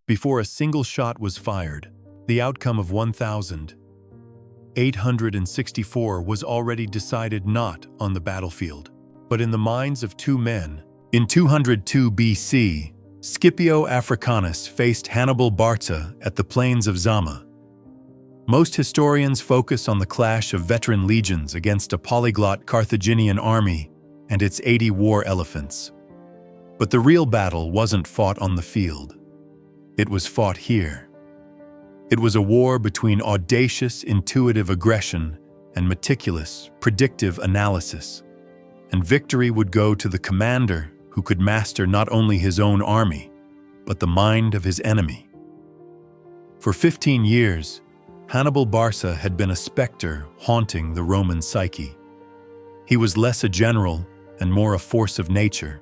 Before a single shot was fired, the outcome of 1,864 was already decided not on the battlefield, but in the minds of two men. In 202 BC, Scipio Africanus faced Hannibal Barca at the plains of Zama. Most historians focus on the clash of veteran legions against a polyglot Carthaginian army and its 80 war elephants. But the real battle wasn't fought on the field. It was fought here. It was a war between audacious, intuitive aggression and meticulous, predictive analysis. And victory would go to the commander who could master not only his own army, but the mind of his enemy. For 15 years, Hannibal Barca had been a specter haunting the Roman psyche. He was less a general and more a force of nature,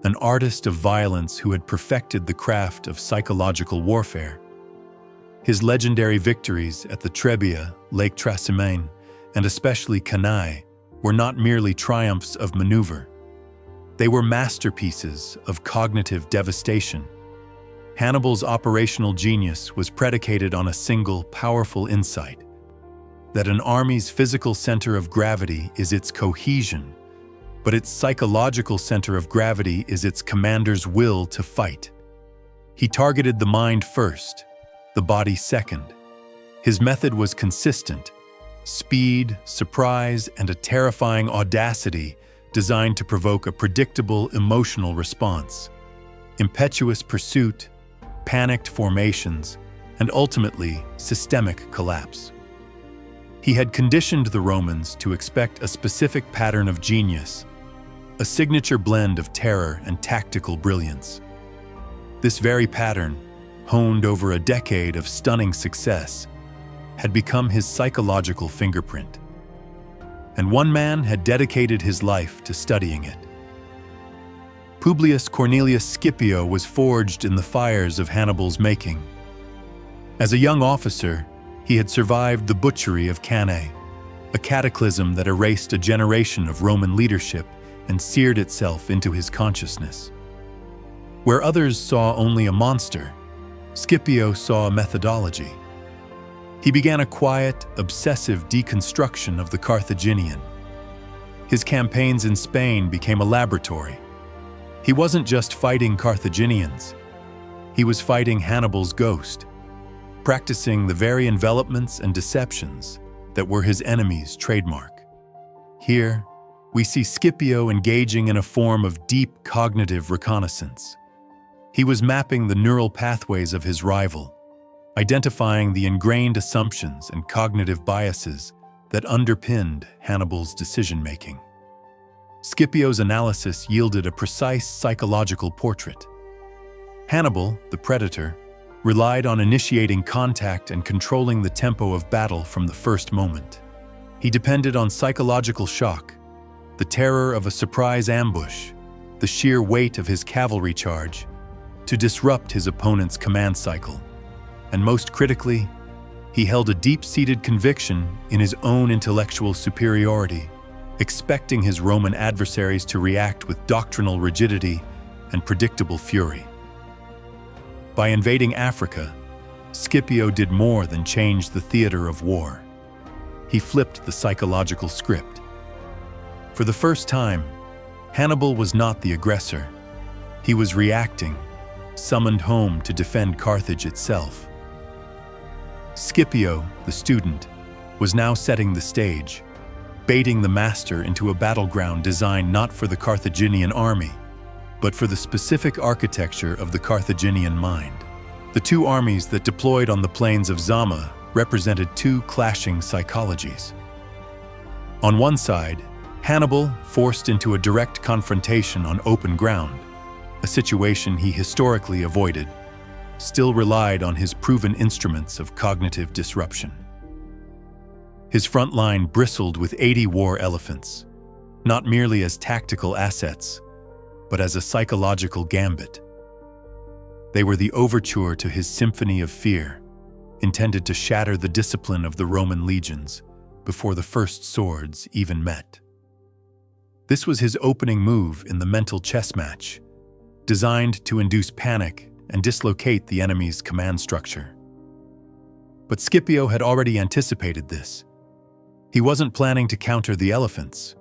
an artist of violence who had perfected the craft of psychological warfare. His legendary victories at the Trebia, Lake Trasimene, and especially Cannae were not merely triumphs of maneuver. They were masterpieces of cognitive devastation. Hannibal's operational genius was predicated on a single, powerful insight: that an army's physical center of gravity is its cohesion, but its psychological center of gravity is its commander's will to fight. He targeted the mind first, the body second. His method was consistent: speed, surprise, and a terrifying audacity designed to provoke a predictable emotional response. Impetuous pursuit, panicked formations, and ultimately systemic collapse. He had conditioned the Romans to expect a specific pattern of genius, a signature blend of terror and tactical brilliance. This very pattern, honed over a decade of stunning success, had become his psychological fingerprint. And one man had dedicated his life to studying it. Publius Cornelius Scipio was forged in the fires of Hannibal's making. As a young officer, he had survived the butchery of Cannae, a cataclysm that erased a generation of Roman leadership and seared itself into his consciousness. Where others saw only a monster, Scipio saw a methodology. He began a quiet, obsessive deconstruction of the Carthaginian. His campaigns in Spain became a laboratory. He wasn't just fighting Carthaginians. He was fighting Hannibal's ghost, practicing the very envelopments and deceptions that were his enemy's trademark. Here, we see Scipio engaging in a form of deep cognitive reconnaissance. He was mapping the neural pathways of his rival, identifying the ingrained assumptions and cognitive biases that underpinned Hannibal's decision-making. Scipio's analysis yielded a precise psychological portrait. Hannibal, the predator, relied on initiating contact and controlling the tempo of battle from the first moment. He depended on psychological shock, the terror of a surprise ambush, the sheer weight of his cavalry charge, to disrupt his opponent's command cycle. And most critically, he held a deep-seated conviction in his own intellectual superiority, expecting his Roman adversaries to react with doctrinal rigidity and predictable fury. By invading Africa, Scipio did more than change the theater of war. He flipped the psychological script. For the first time, Hannibal was not the aggressor. He was reacting, summoned home to defend Carthage itself. Scipio, the student, was now setting the stage, baiting the master into a battleground designed not for the Carthaginian army, but for the specific architecture of the Carthaginian mind. The two armies that deployed on the plains of Zama represented two clashing psychologies. On one side, Hannibal, forced into a direct confrontation on open ground, a situation he historically avoided, still relied on his proven instruments of cognitive disruption. His front line bristled with 80 war elephants, not merely as tactical assets, but as a psychological gambit. They were the overture to his symphony of fear, intended to shatter the discipline of the Roman legions before the first swords even met. This was his opening move in the mental chess match, designed to induce panic and dislocate the enemy's command structure. But Scipio had already anticipated this. He wasn't planning to counter the elephants.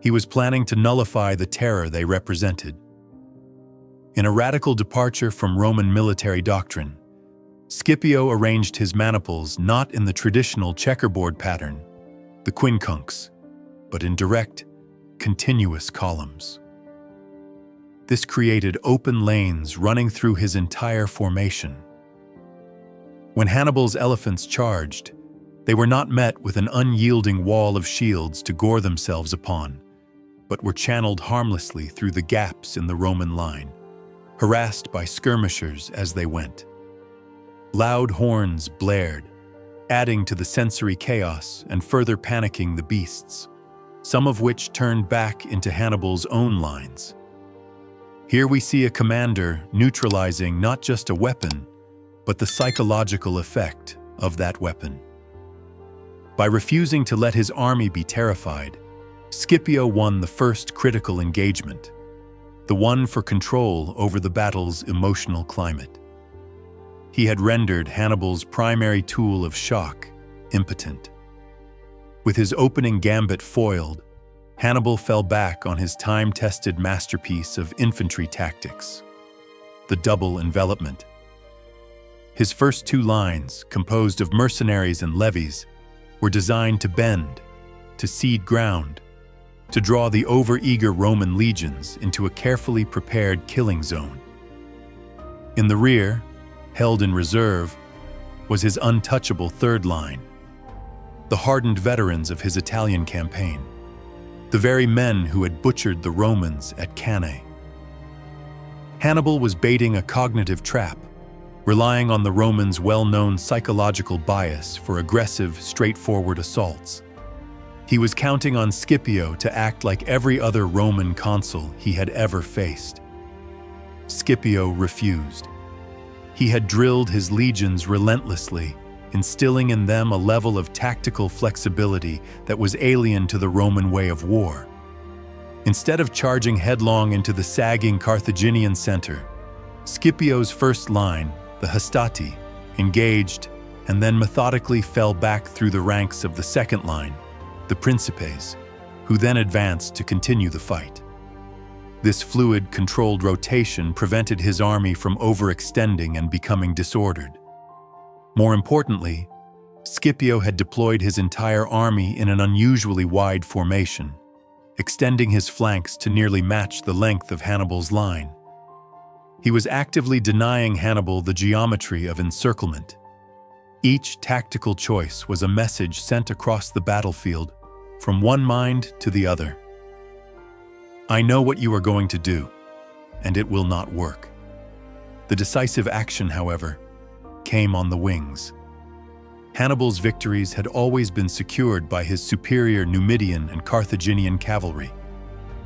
He was planning to nullify the terror they represented. In a radical departure from Roman military doctrine, Scipio arranged his maniples not in the traditional checkerboard pattern, the quincunx, but in direct, continuous columns. This created open lanes running through his entire formation. When Hannibal's elephants charged, they were not met with an unyielding wall of shields to gore themselves upon, but were channeled harmlessly through the gaps in the Roman line, harassed by skirmishers as they went. Loud horns blared, adding to the sensory chaos and further panicking the beasts, some of which turned back into Hannibal's own lines. Here we see a commander neutralizing not just a weapon, but the psychological effect of that weapon. By refusing to let his army be terrified, Scipio won the first critical engagement, the one for control over the battle's emotional climate. He had rendered Hannibal's primary tool of shock impotent. With his opening gambit foiled, Hannibal fell back on his time-tested masterpiece of infantry tactics, the double envelopment. His first two lines, composed of mercenaries and levies, were designed to bend, to cede ground, to draw the over-eager Roman legions into a carefully prepared killing zone. In the rear, held in reserve, was his untouchable third line, the hardened veterans of his Italian campaign, the very men who had butchered the Romans at Cannae. Hannibal was baiting a cognitive trap, relying on the Romans' well-known psychological bias for aggressive, straightforward assaults. He was counting on Scipio to act like every other Roman consul he had ever faced. Scipio refused. He had drilled his legions relentlessly, instilling in them a level of tactical flexibility that was alien to the Roman way of war. Instead of charging headlong into the sagging Carthaginian center, Scipio's first line, the Hastati, engaged and then methodically fell back through the ranks of the second line, the Principes, who then advanced to continue the fight. This fluid, controlled rotation prevented his army from overextending and becoming disordered. More importantly, Scipio had deployed his entire army in an unusually wide formation, extending his flanks to nearly match the length of Hannibal's line. He was actively denying Hannibal the geometry of encirclement. Each tactical choice was a message sent across the battlefield from one mind to the other. I know what you are going to do, and it will not work. The decisive action, however, came on the wings. Hannibal's victories had always been secured by his superior Numidian and Carthaginian cavalry,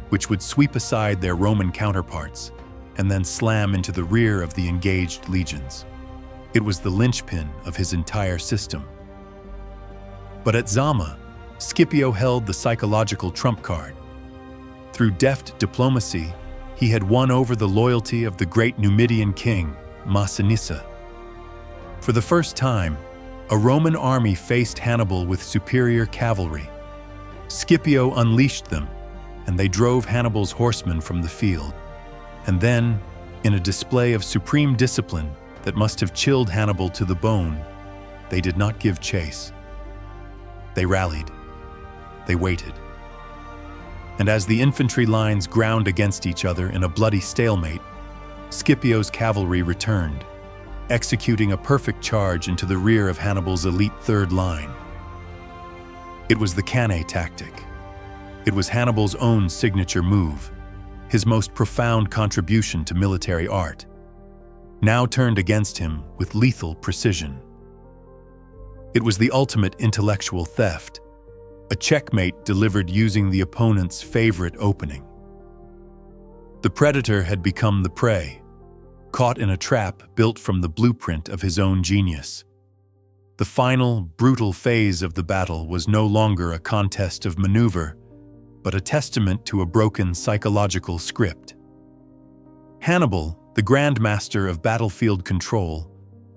which would sweep aside their Roman counterparts and then slam into the rear of the engaged legions. It was the linchpin of his entire system. But at Zama, Scipio held the psychological trump card. Through deft diplomacy, he had won over the loyalty of the great Numidian king, Massinissa. For the first time, a Roman army faced Hannibal with superior cavalry. Scipio unleashed them, and they drove Hannibal's horsemen from the field. And then, in a display of supreme discipline that must have chilled Hannibal to the bone, they did not give chase. They rallied. They waited. And as the infantry lines ground against each other in a bloody stalemate, Scipio's cavalry returned, executing a perfect charge into the rear of Hannibal's elite third line. It was the Cannae tactic. It was Hannibal's own signature move, his most profound contribution to military art, now turned against him with lethal precision. It was the ultimate intellectual theft, a checkmate delivered using the opponent's favorite opening. The predator had become the prey, caught in a trap built from the blueprint of his own genius. The final, brutal phase of the battle was no longer a contest of maneuver, but a testament to a broken psychological script. Hannibal, the grandmaster of battlefield control,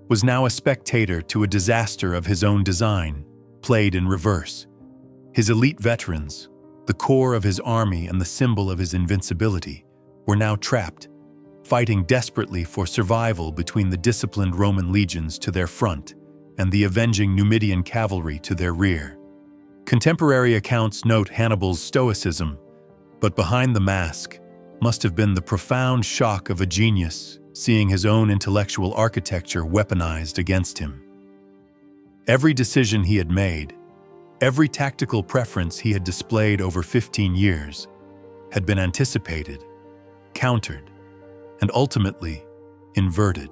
was now a spectator to a disaster of his own design, played in reverse. His elite veterans, the core of his army and the symbol of his invincibility, were now trapped, fighting desperately for survival between the disciplined Roman legions to their front and the avenging Numidian cavalry to their rear. Contemporary accounts note Hannibal's stoicism, but behind the mask must have been the profound shock of a genius seeing his own intellectual architecture weaponized against him. Every decision he had made, every tactical preference he had displayed over 15 years, had been anticipated, countered, and ultimately inverted.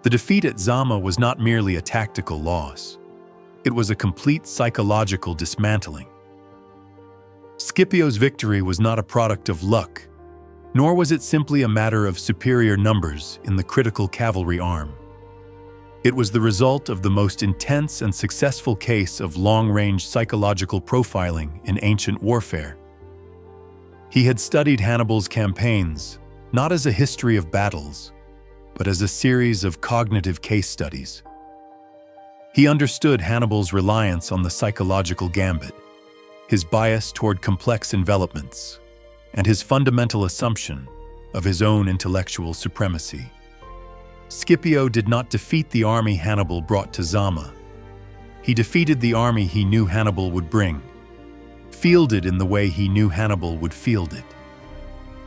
The defeat at Zama was not merely a tactical loss. It was a complete psychological dismantling. Scipio's victory was not a product of luck, nor was it simply a matter of superior numbers in the critical cavalry arm. It was the result of the most intense and successful case of long-range psychological profiling in ancient warfare. He had studied Hannibal's campaigns not as a history of battles, but as a series of cognitive case studies. He understood Hannibal's reliance on the psychological gambit, his bias toward complex envelopments, and his fundamental assumption of his own intellectual supremacy. Scipio did not defeat the army Hannibal brought to Zama. He defeated the army he knew Hannibal would bring, fielded in the way he knew Hannibal would field it.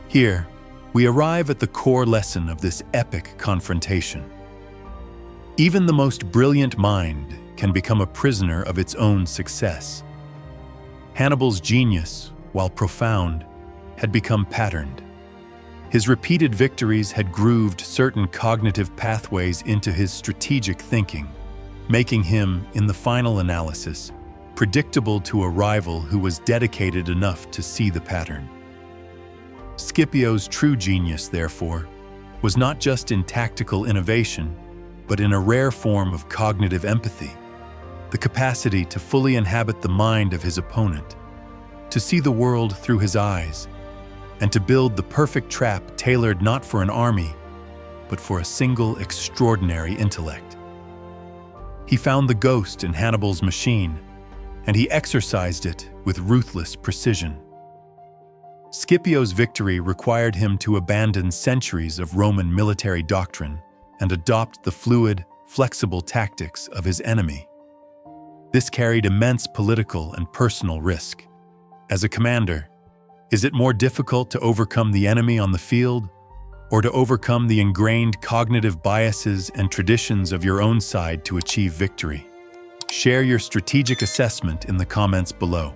Here, we arrive at the core lesson of this epic confrontation. Even the most brilliant mind can become a prisoner of its own success. Hannibal's genius, while profound, had become patterned. His repeated victories had grooved certain cognitive pathways into his strategic thinking, making him, in the final analysis, predictable to a rival who was dedicated enough to see the pattern. Scipio's true genius, therefore, was not just in tactical innovation, but in a rare form of cognitive empathy, the capacity to fully inhabit the mind of his opponent, to see the world through his eyes, and to build the perfect trap tailored not for an army, but for a single extraordinary intellect. He found the ghost in Hannibal's machine, and he exercised it with ruthless precision. Scipio's victory required him to abandon centuries of Roman military doctrine and adopt the fluid, flexible tactics of his enemy. This carried immense political and personal risk. As a commander, is it more difficult to overcome the enemy on the field, or to overcome the ingrained cognitive biases and traditions of your own side to achieve victory? Share your strategic assessment in the comments below.